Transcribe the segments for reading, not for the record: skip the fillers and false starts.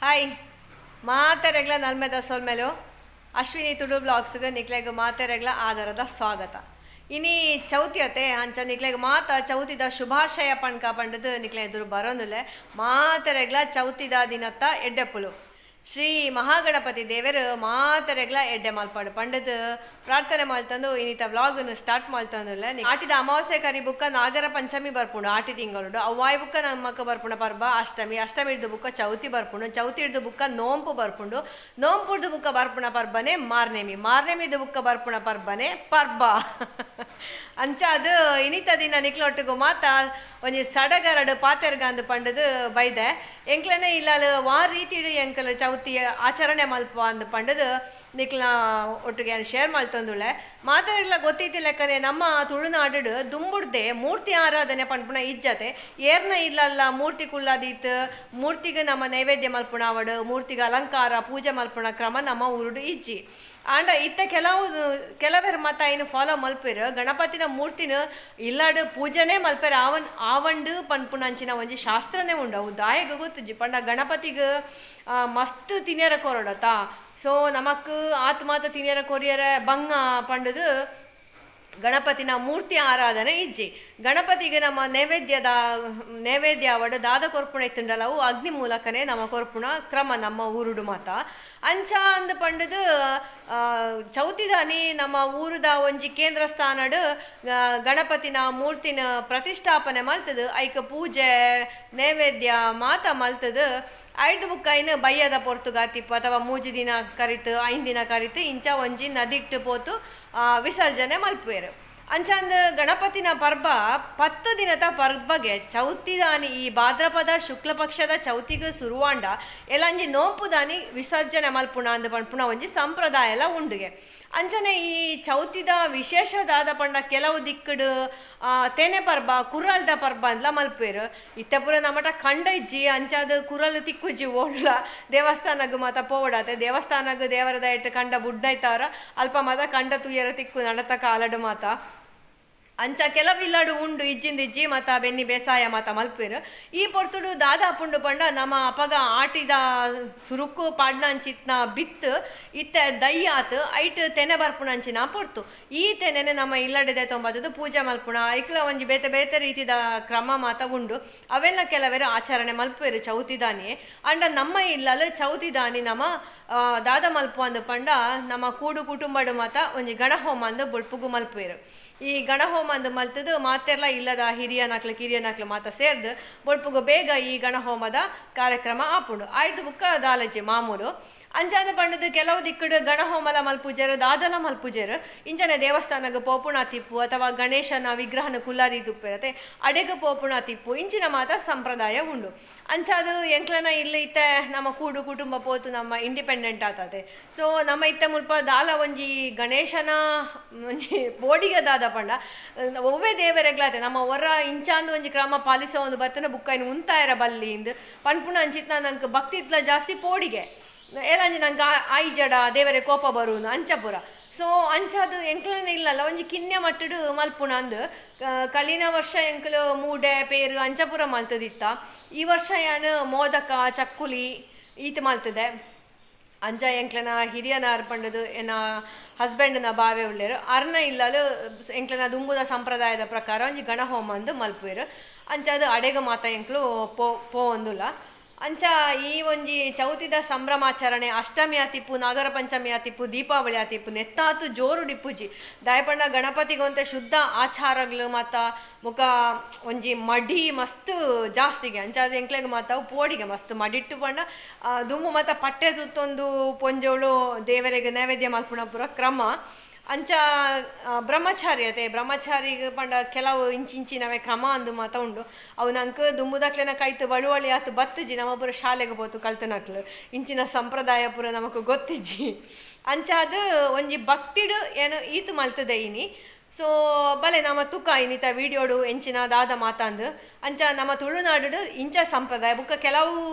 Hi ಮಾತೆರೆಗ್ಲ ನಲ್ಮೆದ ಸೋಲ್ಮೆಲು Ashwini Tulu ಬ್ಲಾಗ್ಸ್ಗೆ ನಿಕ್ಲೆಗ್ ಮಾತೆರೆಗ್ಲ ಆಧಾರದ ಸ್ವಾಗತ. ಇನಿ ಚೌತಿಯತೆ ಅಂಚ ನಿಕ್ಲೆಗ್ ಮಾತ ಚೌತಿದ ಶುಭಾಶಯ ಪಣ್ಕ ಪಂಡದು ನಿಕ್ಲೆ ಎದುರು ಬರೋನುಲೆ ಮಾತೆರೆಗ್ಲ ಚೌತಿದ ದಿನತ್ತ ಎಡ್ಡೆಪ್ಪುಲು ಶ್ರೀ ಮಹಾಗಣಪತಿ ದೇವರು ಮಾತೆರೆಗ್ಲ ಎಡ್ಡೆ ಮಲ್ಪಾಡು ಪಂಡದು ಪ್ರಾರ್ಥನೆ ಮಾಡ್ತಂದು ಇನ್ನಿತ ವ್ಲಾಗ್ನು ಸ್ಟಾರ್ಟ್ ಮಾಡ್ತಂದುಲ್ಲ ಆಟಿದ ಅಮಾವಾಸ್ಯೆ ಕರಿ ಬುಕ್ಕ ನಾಗರ ಪಂಚಮಿ ಬರ್ಪುಂಡು ಆಟಿ ತಿಂಗಳು ಅವ್ವಾಯ್ ಬುಕ್ಕ ನಮ್ಮಕ್ಕ ಬರ್ಪುಣ ಪರ್ಬ ಅಷ್ಟಮಿ ಹಿಡ್ದು ಬುಕ್ಕ ಚೌತಿ ಬರ್ಪುಂಡು ಚೌತಿ ಹಿಡ್ದು ಬುಕ್ಕ ನೋಂಪು ಬರ್ಪುಂಡು ನೋಂಪುಡ್ದು ಬುಕ್ಕ ಬರ್ಪುಣ ಪರ್ಬನೆ ಮಾರ್ನೆಮಿದು ಬುಕ್ಕ ಬರ್ಪುಣ ಪರ್ಬನೆ ಪರ್ಬ ಅಂಚ ಅದು ಇನ್ನಿತ ದಿನ ನಿಕ್ಲೊಟ್ಟಿಗೂ ಮಾತ ಒಂಜಿ ಸಡಗರಡು ಪಾತೆರ್ಗಂದು ಪಂಡದು ಬೈದೆ ಎಂಕ್ಲನೆ ಇಲ್ಲ ವಾರ ರೀತಿ ಎಂಕಲ್ ಚೌತಿ ಆಚರಣೆ ಮಲ್ಪ ಅಂದು ಪಂಡದು ನಿಕ್ಲ ಒಟ್ಟಿಗೆ ಶೇರ್ ಮಾಡ್ತಂದುಳ್ಳೆ ಮಾತಾಡಲ್ಲ ಗೊತ್ತೈತಿ ಲೆಕ್ಕನೆ ನಮ್ಮ ತುಳುನಾಡು ದುಂಬುಡ್ದೆ ಮೂರ್ತಿ ಆರಾಧನೆ ಪಂಡ್ಪುಣ ಇಜ್ಜತೆ ಏರ್ನ ಇಲ್ಲಲ್ಲ ಮೂರ್ತಿ ಕುಳ್ಳಾದೀತ್ ಮೂರ್ತಿಗೆ ನಮ್ಮ ನೈವೇದ್ಯ ಮಲ್ಪುಣ ಅವಡು ಮೂರ್ತಿಗೆ ಅಲಂಕಾರ ಪೂಜೆ ಮಲ್ಪುಣ ಕ್ರಮ ನಮ್ಮ ಊರುಡು ಇಜ್ಜಿ ಆಂಡ ಇತ್ತ ಕೆಲವರು ಮತ ಏನು ಫಾಲೋ ಮಲ್ಪೇರು ಗಣಪತಿನ ಮೂರ್ತಿನ ಇಲ್ಲಾಡು ಪೂಜೆನೇ ಮಲ್ಪೇರು ಆವಂಡು ಪನ್ಪುಣ ಅಂಚಿನ ಒಂಜಿ ಶಾಸ್ತ್ರನೇ ಉಂಡು ಅವು ದಾಯಗ ಗೊತ್ತುಜಿ ಪಂಡ ಗಣಪತಿಗೆ ಮಸ್ತ್ ತಿನ್ಯರ ಕೊರಡತಾ ಸೊ ನಮಕ್ ಆತ್ಮಾತ ತಿನ್ಯರ ಕೊರಿಯರ ಬಂಗ ಪಂಡದು ಗಣಪತಿನ ಮೂರ್ತಿ ಆರಾಧನೆ ಇಜ್ಜಿ ಗಣಪತಿಗೆ ನಮ್ಮ ನೈವೇದ್ಯ ಅವಡು ದಾದ ಕೊರ್ಪುಣ ಇತ್ತುಂಡಲ್ಲ ಅವು ಅಗ್ನಿ ಮೂಲಕನೇ ನಮ್ಮ ಕೊರ್ಪುಣ ಕ್ರಮ ನಮ್ಮ ಊರುಡು ಮಾತ ಅಂಚ ಅಂದು ಪಂಡದು ಚೌತಿದಾನಿ ನಮ್ಮ ಊರುದ ಒಂಜಿ ಕೇಂದ್ರ ಸ್ಥಾನಡು ಗಣಪತಿನ ಮೂರ್ತಿನ ಪ್ರತಿಷ್ಠಾಪನೆ ಮಲ್ತದು ಐಕ ಪೂಜೆ ನೈವೇದ್ಯ ಮಾತ ಮಲ್ತದು ಐದು ಬುಕ್ಕ ಇನ್ನು ಬಯ್ಯದ ಪೊರ್ತುಗಾತಿಪ್ಪು ಅಥವಾ ಮೂಜಿ ದಿನ ಕರಿತು 5 ದಿನ ಕರಿತು ಇಂಚ ಒಂಜಿ ನದಿಟ್ಟು ಪೋತು ವಿಸರ್ಜನೆ ಮಲ್ಪೇರು ಅಂಚಂದು ಗಣಪತಿನ ಪರ್ಬ 10 ದಿನದ ಪರ್ಬಗೆ ಚೌತಿದಾನಿ ಈ ಭಾದ್ರಪದ ಶುಕ್ಲ ಪಕ್ಷದ ಚೌತಿಗೆ ಸುರುವಾಂಡ ಎಲ್ಲಂಜಿ ನೋಂಪುದಾನಿ ವಿಸರ್ಜನೆ ಮಲ್ಪುಣ ಅಂದು ಪಂಪುಣ ಒಂಜಿ ಸಂಪ್ರದಾಯ ಎಲ್ಲ ಉಂಡುಗೆ ಅಂಚನೆ ಈ ಚೌತಿದ ವಿಶೇಷದಾದ ಪಂಡ ಕೆಲವು ದಿಕ್ಕಡು ತೆನೆ ಪರ್ಬ ಕುರಲ್ದ ಪರ್ಬ ಅಂದ್ಲ ಮಲ್ಪೇರು ಇತ್ತ ಪುರ ನಮ್ಮಟ ಕಂಡ ಇಜ್ಜಿ ಅಂಚಾದ ಕುರಲ್ ತಿಕ್ಕುಜ್ಜಿ ಓಡ್ಲ ದೇವಸ್ಥಾನಗ ಮಾತ ಪೋವಡಾತೆ ದೇವಸ್ಥಾನಗ ದೇವರದ ಇಟ್ಟು ಕಂಡ ಬುಡ್ಡೈತಾರ ಅಲ್ಪ ಮಾತ ಕಂಡ ತುಯ್ಯರ ತಿಕ್ಕು ನಡತಕ ಆಲಡು ಮಾತ ಅಂಚ ಕೆಲವಿಲ್ಲಾಡು ಉಂಡು ಇಜ್ಜಿಂದಿಜ್ಜಿ ಮತ ಬೆನ್ನಿ ಬೇಸಾಯ ಮತ ಮಲ್ಪೇರು ಈ ಪೊರ್ತುಡು ದಾದ ಅಪ್ಪುಂಡು ಪಂಡ ನಮ್ಮ ಅಪಗ ಆಟಿದ ಸುರುಕು ಪಾಡ್ನ ಅಂಚಿತ್ನ ಬಿತ್ತು ಇತ್ತೆ ದಯ್ಯಾತ್ ಐಟ್ ತೆನೆ ಬರ್ಪುಣ ಅಂಚಿನ ಪೊರ್ತು ಈ ತೆನೆನೆ ನಮ್ಮ ಇಲ್ಲಡಿದೆ ತೊಂಬತ್ತದು ಪೂಜೆ ಮಲ್ಪುಣ ಐಕ್ಲ ಒಂಜಿ ಬೇತೆ ಬೇತೆ ರೀತಿದ ಕ್ರಮ ಮಾತ ಉಂಡು ಅವೆಲ್ಲ ಕೆಲವರು ಆಚರಣೆ ಮಲ್ಪೇರು ಚೌತಿದಾನಿ ಅಂಡ ನಮ್ಮ ಇಲ್ಲಲು ಚೌತಿದಾನಿ ನಮ್ಮ ದಾದ ಮಲ್ಪು ಅಂದು ಪಂಡ ನಮ್ಮ ಕೂಡು ಕುಟುಂಬಡು ಮಾತ ಒಂಜಿ ಗಣಹೋಮ ಅಂದು ಬುಡ್ಪುಗು ಮಲ್ಪೇರು ಈ ಗಣಹೋಮ ಅಂದು ಮಲ್ತದು ಮಾತೆಲ್ಲ ಇಲ್ಲದ ಕಿರಿಯನಾಕ್ಲು ಮಾತ ಸೇರ್ದು ಬೊಳ್ಪುಗು ಬೇಗ ಈ ಗಣಹೋಮದ ಕಾರ್ಯಕ್ರಮ ಆಪುಂಡು ಆಯ್ತು ಬುಕ್ಕ ದಾಲಜಿ ಮಾಮೂಲು ಅಂಚಾದ ಪಂಡದು ಕೆಲವು ದಿಕ್ಕಡು ಗಣಹೋಮಲ ಮಲ್ಪುಜರು ದಾದಲ ಮಲ್ಪುಜರು ಇಂಚನೆ ದೇವಸ್ಥಾನಗ ಪೋಪುಣ ತಿಪ್ಪು ಅಥವಾ ಗಣೇಶನ ವಿಗ್ರಹನ ಕುಲ್ಲಾದಿ ತುಪ್ಪಿರತ್ತೆ ಅಡೆಗ ಪೋಪುಣ ತಿಪ್ಪು ಇಂಚಿನ ಮಾತ ಸಂಪ್ರದಾಯ ಉಂಡು ಅಂಚಾದು ಎಂಕ್ಲನ ಇಲ್ಲಿ ಇತ್ತ ನಮ್ಮ ಕೂಡು ಕುಟುಂಬ ಪೋತು ನಮ್ಮ ಇಂಡಿಪೆಂಡೆಂಟ್ ಆತದೆ ಸೊ ನಮ್ಮ ಇತ್ತ ಮುಲ್ಪ ದಾಲ ಒಂಜಿ ಗಣೇಶನ ಒಂಜಿ ಬೋಡಿಗೆ ದಾದ ಪಂಡ ಒವ್ವೇ ದೇವರೆಗ್ಲಾತೆ ನಮ್ಮ ಹೊರ ಇಂಚಾಂದು ಒಂಜಿ ಕ್ರಮ ಪಾಲಿಸೋ ಒಂದು ಬತ್ತನ ಬುಕ್ಕ ಇನ್ನು ಉಂತಾಯರ ಬಲ್ಲಿಂದು ಪಣ್ಪುಣ ಅಂಚಿತ್ನ ನಂಗೆ ಭಕ್ತಿ ಇತ್ಲ ಜಾಸ್ತಿ ಪೋಡಿಗೆ ಏಲಂಜಿ ನಂಗೆ ಆಯ್ ಜಡ ದೇವರೇ ಕೋಪ ಬರುನು ಅಂಚಪುರ ಸೊ ಅಂಚದು ಎಂಕ್ಲನೇ ಇಲ್ಲಲ್ಲ ಒಂಜಿ ಕಿನ್ನೆ ಮಟ್ಟಡು ಮಲ್ಪುಣ ಅಂದು ಕಲಿನ ವರ್ಷ ಎಂಕ್ಲು ಮೂಡೆ ಪೇರು ಅಂಚಪುರ ಮಲ್ತದಿತ್ತ ಈ ವರ್ಷ ಏನು ಮೋದಕ ಚಕ್ಕುಲಿ ಈತ ಮಲ್ತದೆ ಅಂಚ ಎಂಕ್ಲನ ಹಿರಿಯನ ಅರ್ಪಂಡದು ಏನ ಹಸ್ಬೆಂಡ್ನ ಬಾವೆ ಉಳ್ಳೇರು ಅರ್ನ ಇಲ್ಲಲು ಎಂಕ್ಲನ ದುಂಬುದ ಸಂಪ್ರದಾಯದ ಪ್ರಕಾರ ಒಂಜಿ ಗಣಹೋಮ ಅಂದು ಮಲ್ಪೇರು ಅಂಚದು ಅಡೆಗ ಮಾತ ಎಂಕ್ಲು ಪೋ ಒಂದುಲ್ಲ ಅಂಚ ಈ ಒಂಜಿ ಚೌತಿದ ಸಂಭ್ರಮಾಚರಣೆ ಅಷ್ಟಮಿ ಆತಿಪ್ಪು ನಾಗರ ಪಂಚಮಿ ಆತಿಪ್ಪು ದೀಪಾವಳಿ ಆತಿಪ್ಪು ನೆತ್ತಾತು ಜೋರು ಡಿಪ್ಪುಜಿ ದಯಪಂಡ ಗಣಪತಿಗೊಂತೆ ಶುದ್ಧ ಆಚಾರಗಳು ಮಾತ ಮುಖ ಒಂಜಿ ಮಡಿ ಮಸ್ತ್ ಜಾಸ್ತಿಗೆ ಅಂಚಾದ ಎಂಕ್ಲೆಗೆ ಮಾತಾವು ಪೋಡಿಗೆ ಮಸ್ತ್ ಮಡಿಟ್ಟು ಪಂಡ ದುಂಬು ಮಾತ ಪಟ್ಟೆ ತುತ್ತೊಂದು ಪೊಂಜೋಳು ದೇವರಿಗೆ ನೈವೇದ್ಯ ಮಲ್ಪುಣ ಪುರ ಕ್ರಮ ಅಂಚ ಬ್ರಹ್ಮಚಾರಿಗೆ ಪಂಡ ಕೆಲವು ಇಂಚಿನವೇ ಕ್ರಮ ಅಂದು ಮಾತ ಉಂಡು ಅವು ನಂಗೆ ದುಂಬುದಕ್ಲೆನ ಕೈತು ಬಳುವಳಿ ಆತು ಬತ್ತಜಿ ನಮ್ಮ ಪುರ ಶಾಲೆಗೆ ಹೋತು ಕಲ್ತನಕ್ಲು ಇಂಚಿನ ಸಂಪ್ರದಾಯ ಪುರ ನಮಕ್ ಗೊತ್ತಿಜ್ಜಿ ಅಂಚ ಅದು ಒಂಜಿ ಭಕ್ತಿಡು ಏನು ಈತು ಮಲ್ತದೆ ಇನಿ ಸೊ ಬಲೆ ನಮ್ಮ ತುಕ ಇನ್ನಿತ ವಿಡಿಯೋಡು ಎಂಚಿನ ದಾದ ಮಾತಾಂದು ಅಂಚ ನಮ್ಮ ತುಳುನಾಡು ಇಂಚ ಸಂಪ್ರದಾಯ ಬುಕ್ಕ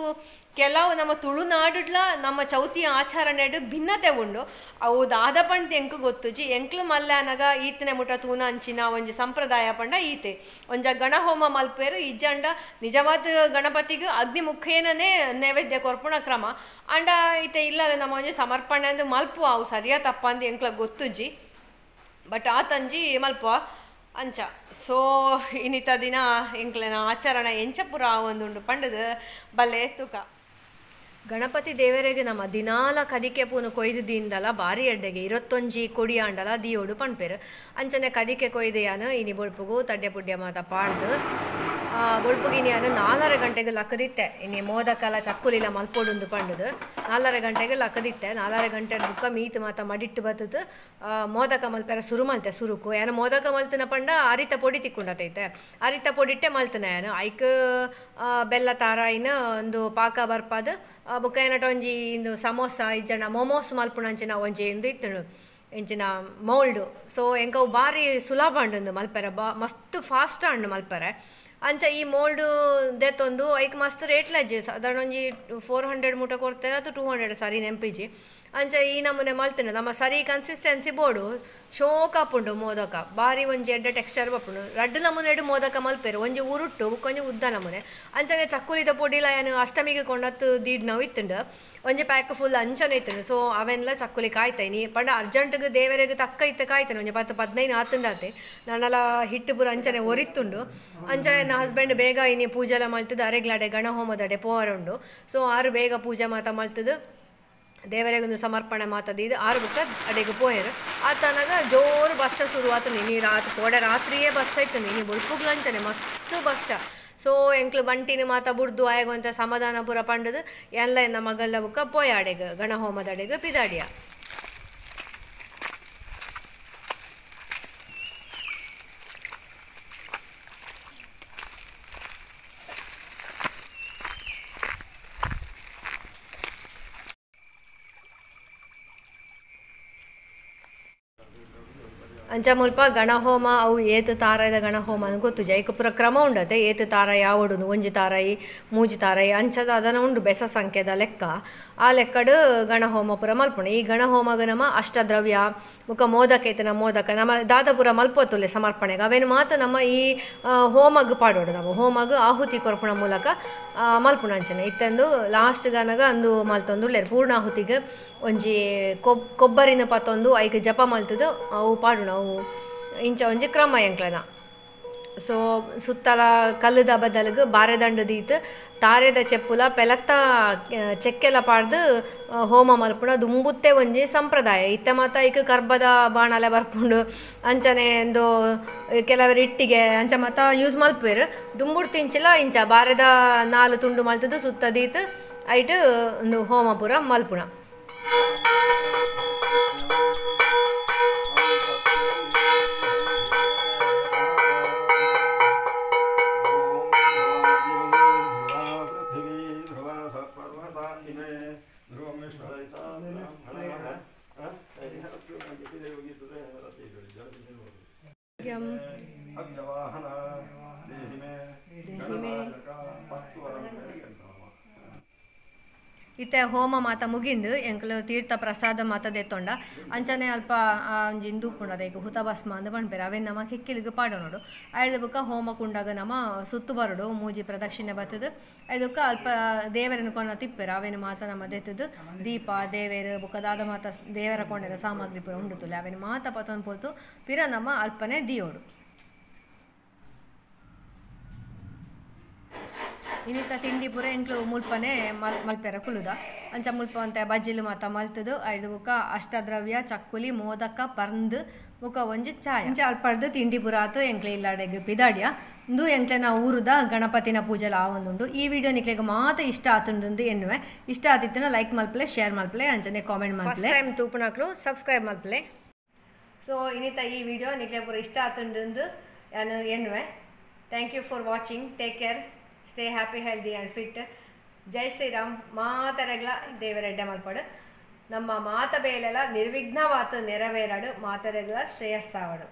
ಕೆಲವು ನಮ್ಮ ತುಳುನಾಡುಡ್ಲ ನಮ್ಮ ಚೌತಿ ಆಚರಣೆಡು ಭಿನ್ನತೆ ಉಂಡು ಅವು ದಾದ ಪಂಡ್ ಎಂಕು ಗೊತ್ತುಜಿ ಎಂಕ್ಲು ಮಲ್ಲಾನಗ ಈತನೆ ಮುಟ ತೂನ ಅಂಚಿನ ಒಂಜಿ ಸಂಪ್ರದಾಯ ಪಂಡ ಈತೆ ಒಂಜ ಗಣಹೋಮ ಮಲ್ಪೇರು ಇಜ್ಜಂಡ ನಿಜವಾದ ಗಣಪತಿಗೂ ಅಗ್ನಿ ಮುಖೇನನೇ ನೈವೇದ್ಯ ಕೊರ್ಪುಣ ಕ್ರಮ ಅಂಡ ಈತೆ ಇಲ್ಲಲ್ಲ ನಮ್ಮ ಒಂಜಿ ಸಮರ್ಪಣೆ ಅಂದು ಮಲ್ಪು ಅವು ಸರಿಯಾ ತಪ್ಪಂದು ಎಂಕ್ಲ ಗೊತ್ತುಜಿ ಬಟ್ ಆತಂಜಿ ಮಲ್ಪ ಅಂಚ ಸೊ ಇನ್ನಿತ ದಿನ ಎಂಕ್ಲೆನ ಆಚರಣೆ ಎಂಚ ಪುರ ಒಂದುಂಡು ಪಂಡದು ಬಲ್ಲೆ ತುಕ ಗಣಪತಿ ದೇವರಿಗೆ ನಮ್ಮ ದಿನಾಲ ಕದಿಕೆ ಪೂನು ಕೊಯ್ದು ದೀಂದಲ ಬಾರಿ ಎಡ್ಡೆಗೆ 21 ಕೊಡಿ ಆಂಡಲ ದಿಯೋಡು ಪಣ್ಪೇರು ಅಂಚನೆ ಕದಿಕೆ ಕೊಯ್ದೆಯಾನು ಇನಿ ಬೊಳ್ಪುಗು ತಡ್ಡೆ ಪುಡ್ಯ ಮಾತ ಪಾಡ್ದು ಬೊಳ್ಪುಗಿನಿಯಾನು 4:30 ಗಂಟೆಗೆ ಲಕ್ಕದಿತ್ತೆ ಇನಿ ಮೋದಕಲ ಚಕ್ಕುಲಿಲ ಮಲ್ಪೋಡುಂದು ಪಂಡುದು 4:30 ಗಂಟೆಗೆ ಲಕ್ಕದಿತ್ತೆ 4:30 ಗಂಟೆ ಬುಕ್ಕ ಮೀತು ಮಾತ ಮಡಿಟ್ಟು ಬತ್ತದು ಮೋದಕ ಮಲ್ಪೆರ ಸುರು ಮಲ್ತೆ ಸುರುಕು ಏನು ಮೋದಕ ಮಲ್ತಿನ ಪಂಡ ಅರಿತ ಪೊಡಿ ತಿಕ್ಕೊಂಡತೈತೆ ಅರಿತ ಪೊಡಿಟ್ಟೆ ಮಲ್ತನ ಏನು ಐಕ್ ಬೆಲ್ಲ ತಾರಾಯಿನ ಒಂದು ಪಾಕ ಬರ್ಪದು ಬುಕ್ಕ ಏನಟ ಒಂಜಿ ಇಂದು ಸಮೋಸ ಇಜ್ಜಂಡ ಮೊಮೋಸ್ ಮಲ್ಪುಣಂಚಿನ ಒಂಜಿ ಇಂದು ಇತ್ತು ಎಂಚಿನ ಮೌಲ್ಡು ಸೊ ಎಂಕವು ಬಾರಿ ಸುಲಭ ಅಂಡು ಮಲ್ಪೆರೆ ಮಸ್ತ್ ಫಾಸ್ಟ್ ಅಂಡು ಮಲ್ಪೆರೆ ಅಂಚ ಈ ಮೋಲ್ಡು ದೆತ್ತೊಂದು ಐಕ್ ಮಸ್ತ್ ರೇಟ್ಲಜ್ಜಿ ಸಾಧಾರಣ ಒಂಜಿ 400 ಮೂಟ ಕೊಡ್ತೇನೆ ಅಥವಾ 200 ಸರಿ ನೆಂಪಿಜಿ ಅಂಚ ಈ ನಮೂನೆ ಮಲ್ತೇನೆ ನಮ್ಮ ಸರಿ ಕನ್ಸಿಸ್ಟೆನ್ಸಿ ಬೋಡು ಶೋಕ ಪುಂಡು ಮೋದಕ ಬಾರಿ ಒಂಜಿ ಎಡ್ಡೆ ಟೆಕ್ಸ್ಚರ್ ಬಪ್ಪುಂಡು ರಡ್ಡು ನಮೂನೆಡು ಮೋದಕ ಮಲ್ಪೇರು ಒಂಜಿ ಉರುಟ್ಟು ಕೊಂಜಿ ಉದ್ದ ನಮೂನೆ ಅಂಚನೆ ಚಕ್ಕುಲಿದ ಪೊಡಿಲ ಏನು ಅಷ್ಟಮಿಗೆ ಕೊಂಡತ್ತು ದೀಡ್ ನಾವು ಇತ್ತುಂಡು ಒಂಜಿ ಪ್ಯಾಕ್ ಫುಲ್ ಅಂಚನೆ ಇತ್ತುಂಡು ಸೊ ಅವೆಲ್ಲ ಚಕ್ಕುಲಿ ಕಾಯ್ತಾಯಿನಿ ಪಂಡ ಅರ್ಜೆಂಟ್ಗೆ ದೇವರಿಗೆ ತಕ್ಕ ಇತ್ತು ಕಾಯ್ತಾನೆ ಒಂಜಿ 10-15 ಆತುಂಡಾತೆ ನಾನೆಲ್ಲ ಹಿಟ್ಟು ಪುರ ಅಂಚನೆ ಒರಿತ್ತುಂಡು ಅಂಚ ನನ್ನ ಹಸ್ಬೆಂಡ್ ಬೇಗ ಇನಿ ಪೂಜೆಲ್ಲ ಮಲ್ತದ್ದು ಅರೆಗ್ಲಾಡೆ ಗಣಹೋಮದಡೆ ಪೋರುಂಡು ಸೊ ಆರು ಬೇಗ ಪೂಜೆ ಮಾತ ಮಲ್ತದ್ದು ದೇವರಿಗೊಂದು ಸಮರ್ಪಣೆ ಮಾತದಿದ್ದು 6 ಬುಕ್ಕ ಅಡೆಗೆ ಪೋಯರು ಆತನಾಗ ಜೋರು ವರ್ಷ ಶುರುವಾತು ನೀ ಪೋಡೆ ರಾತ್ರಿಯೇ ಬರ್ಸ ಇತ್ತು ನೀನು ಬುಳ್ಪುಗ್ಲಂಚನೆ ಮಸ್ತು ವರ್ಷ ಸೊ ಎಂಕ್ಲು ಬಂಟಿನ ಮಾತ ಬುಡ್ದು ಆಯಗುವಂಥ ಸಮಾಧಾನ ಪುರ ಪಂಡದು ಎಲ್ಲ ಎಂದ ಮಗಳ ಬುಕ್ಕ ಪೋಯ ಅಡೆಗೆ ಗಣಹೋಮದ ಅಡೆಗೆ ಪಿದಾಡಿಯ ಅಂಚ ಮುಲ್ಪ ಗಣಹೋಮ ಅವು ಏತು ತಾರಾಯದ ಗಣಹೋಮ ಅಂತ ಗೊತ್ತು ಜೈಕ ಪುರ ಕ್ರಮ ಉಂಡತೆ ಏತು ತಾರಾಯಿ ಆವಡುದು ಒಂಜಿ ತಾರಾಯಿ ಮೂಜಿ ತಾರಾಯಿ ಅಂಚದ ಅದನ್ನು ಉಂಡು ಬೆಸ ಸಂಖ್ಯೆದ ಲೆಕ್ಕ ಆ ಲೆಕ್ಕಡು ಗಣಹೋಮ ಪುರ ಮಲ್ಪುಣ ಈ ಗಣಹೋಮಗ ನಮ್ಮ ಅಷ್ಟದ್ರವ್ಯ ಮುಖ ಮೋದಕ ಐತೆ ನಮ್ಮ ಮೋದಕ ನಮ್ಮ ದಾದಪುರ ಮಲ್ಪೋತುಲ್ಲೆ ಸಮರ್ಪಣೆಗೆ ಅವೇನು ಮಾತ್ರ ನಮ್ಮ ಈ ಹೋಮಗ್ ಪಾಡೋಡು ನಾವು ಹೋಮಗ್ ಆಹುತಿ ಕೊರ್ಪುಣ ಮೂಲಕ ಮಲ್ಪುಣ ಅಂಚನೆ ಇತ್ತಂದು ಲಾಸ್ಟ್ ಗನಗ ಅಂದು ಮಲ್ತೊಂದು ಲೇರು ಪೂರ್ಣಾಹುತಿಗೆ ಒಂಜಿ ಕೊಬ್ಬರಿನ ಪತ್ತೊಂದು ಐಕ್ ಜಪ ಮಲ್ತದು ಅವು ಪಾಡು ನಾವು ಇಂಚ ಒಂಜಿ ಕ್ರಮ ಎಂಕ್ಲನ ಸೊ ಸುತ್ತಲ ಕಲ್ಲುದ ಬದಲಿಗೆ ಬಾರೆದಂಡು ದೀತು ತಾರೆದ ಚೆಪ್ಪುಲ ಪೆಲತ್ತ ಚೆಕ್ಕೆಲ್ಲ ಪಾಡ್ದು ಹೋಮ ಮಲ್ಪುಣ ದುಂಬುತ್ತೆ ಒಂಜಿ ಸಂಪ್ರದಾಯ ಇತ್ತ ಮಾತ ಈಕ ಕರ್ಬದ ಬಾಣಲೆ ಬರ್ಪುಂಡು ಅಂಚನೆ ಒಂದು ಕೆಲವರು ಇಟ್ಟಿಗೆ ಅಂಚ ಮಾತ ಯೂಸ್ ಮಲ್ಪೇರು ದುಂಬುಡ್ ತಿಂಚಿಲ್ಲ ಇಂಚ ಬಾರೆದ 4 ತುಂಡು ಮಲ್ತದು ಸುತ್ತ ದೀತು ಐಟು ಒಂದು ಹೋಮ ಪುರ ಮಲ್ಪುಣ ಇತ್ತೆ ಹೋಮ ಮಾತ ಮುಗಿಂಡು ಎಂಕಲು ತೀರ್ಥ ಪ್ರಸಾದ ಮಾತ ದೆತ್ತೊಂಡ ಅಂಚನೆ ಅಲ್ಪ ಒಂಜಿ ಇಂದು ಪುಂಡದ ಈಗ ಹುತ ಭಸ್ಮ ಅಂದು ಪಣ್ಪೇರು ಅವೇನು ನಮ್ಮ ಕಿಕ್ಕಿಲಿಗೆ ಪಾಡು ನೋಡು ಐದು ಬುಕ್ಕ ಹೋಮ ಕುಂಡಾಗ ನಮ್ಮ ಸುತ್ತು ಬರೋಡು ಮೂಜಿ ಪ್ರದಕ್ಷಿಣೆ ಬತ್ತದು ಐದಕ್ಕ ಅಲ್ಪ ದೇವರನ್ನು ಕೊಂಡ ತಿಪ್ಪೇರು ಅವೇನು ಮಾತ ನಮ್ಮ ದೆತ್ತದು ದೀಪ ದೇವೇರು ಬುಕ್ಕ ದಾದ ಮಾತ ದೇವರ ಕೊಂಡದ ಸಾಮಗ್ರಿ ಪುರ ಉಂಡುತ್ತುಲೆ ಅವೇನು ಮಾತ ಪತ್ತೊಂದು ಪೋತು ಪಿರ ನಮ್ಮ ಅಲ್ಪನೆ ದಿಯೋಡು ಇನ್ನಿತ ತಿಂಡಿ ಪೂರ ಎಂಕ್ಲು ಮುಲ್ಪನೆ ಮಲ್ಪೆರ ಕುಲುದ ಅಂಚ ಮುಲ್ಪ ಅಂತ ಬಜ್ಜಿಲು ಮಾತ ಮಲ್ತದು ಐದು ಬುಕ್ಕ ಅಷ್ಟದ್ರವ್ಯ ಚಕ್ಕುಲಿ ಮೋದಕ ಪರ್ಂದು ಬುಕ್ಕ ಒಂಜಿ ಚಾಯ್ ಅಂಚ ಅಲ್ಪಡ್ದು ತಿಂಡಿ ಪೂರ ಆತು ಎಂಕ್ಲೆ ಇಲ್ಲಾಡೆಗೆ ಪಿದಾಡ್ಯ ಇಂದು ಎಂಕ್ಲೆ ನಾವು ಊರುದ ಗಣಪತಿನ ಪೂಜೆಲ ಆವೊಂದುಂಡು ಈ ವಿಡಿಯೋ ನಿಕ್ಲೆಗೆ ಮಾತ ಇಷ್ಟ ಆತುಂಡು ಎನ್ನುವೆ ಇಷ್ಟ ಆತಿತ್ತಿನ ಲೈಕ್ ಮಲ್ಪಲೆ ಶೇರ್ ಮಲ್ಪಲೆ ಅಂಚನೆ ಕಾಮೆಂಟ್ ಮಲ್ಪಲೆ ಟೈಮ್ ತೂಪುನಾಕ್ಲು ಸಬ್ಸ್ಕ್ರೈಬ್ ಮಲ್ಪಲೆ ಸೊ ಇನ್ನಿತ ಈ ವಿಡಿಯೋ ನಿಕ್ಲೆ ಪೂರ ಇಷ್ಟ ಆತುಂಡು ಎನ್ನುವೆ thank you for watching take care stay happy, healthy and fit. ಜೈ ಶ್ರೀರಾಮ್ ಮಾತರೆಗ್ಲ ದೇವರೆಡ್ಡೆ ಮಲ್ಪಡು ನಮ್ಮ ಮಾತ ಬೇಲೆಲ್ಲ ನಿರ್ವಿಘ್ನವಾತು ನೆರವೇರಾಡು ಮಾತರೆಗ್ಲ ಶ್ರೇಯಸ್ಸಾವಡು.